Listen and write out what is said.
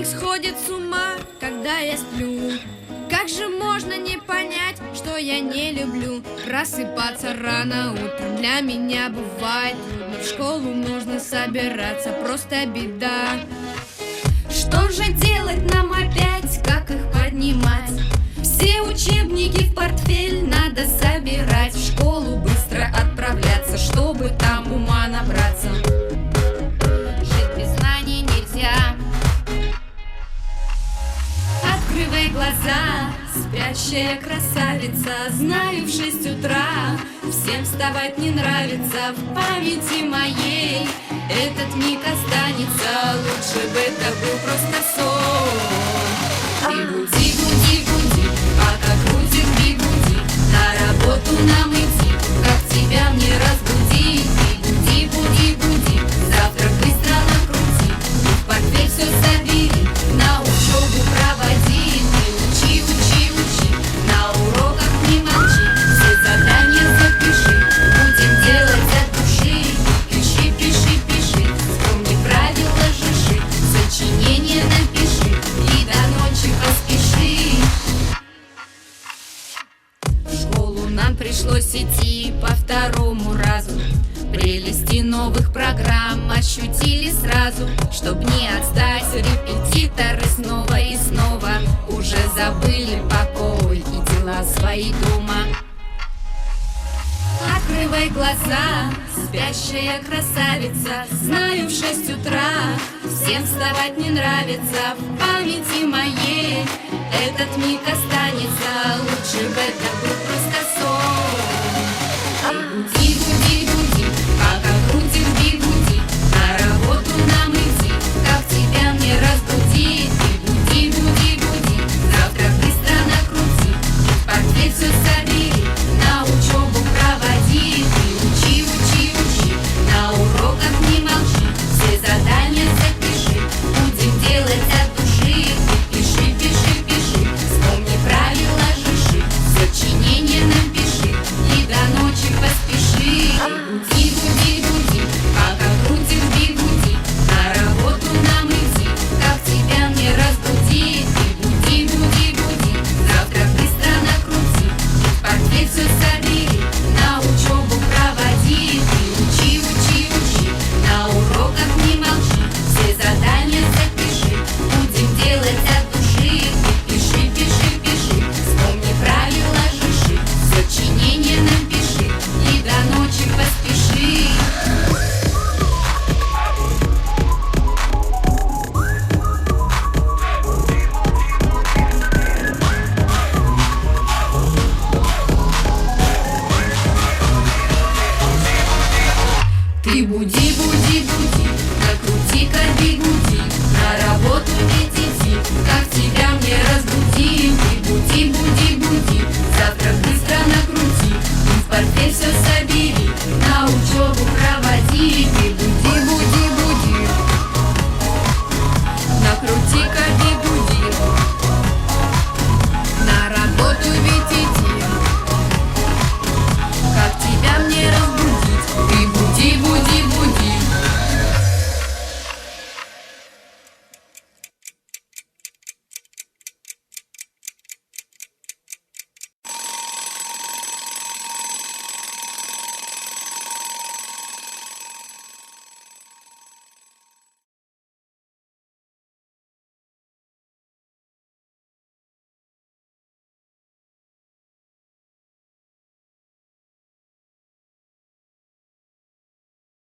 Будильник сходит с ума, когда я сплю. Как же можно не понять, что я не люблю просыпаться рано утром? Для меня бывает трудно, в школу нужно собираться, просто беда. Что же делать нам опять, как их поднимать? Все учебники в портфель надо собирать, в школу быстро отправляться, чтобы там ума набраться. Жить без знаний нельзя. Открывай глаза, спящая красавица. Знаю, в 6 утра всем вставать не нравится. В памяти моей этот миг останется. Лучше бы это был просто сон. И буди, буди, буди, пока крутит бигуди. На работу нам идти, как тебя мне разбудить? И буди, буди, буди, завтрак быстро накрути. И в портфель все забери, на учебу проводи. Ты учи, учи, учи, на уроках не молчи. Все задания запиши, будем делать от души. Пиши, пиши, пиши, вспомни правила жиши. Сочинение напиши и до ночи поспеши. В школу нам пришлось идти по второму разу. Прелести новых программ ощутили сразу. Чтоб не отстать, репетиторы снова и снова уже забыли покой и дела свои дома. Открывай глаза, спящая красавица. Знаю, в 6 утра всем вставать не нравится. В памяти моей этот миг останется. Лучше бы это был просто сон. И буди,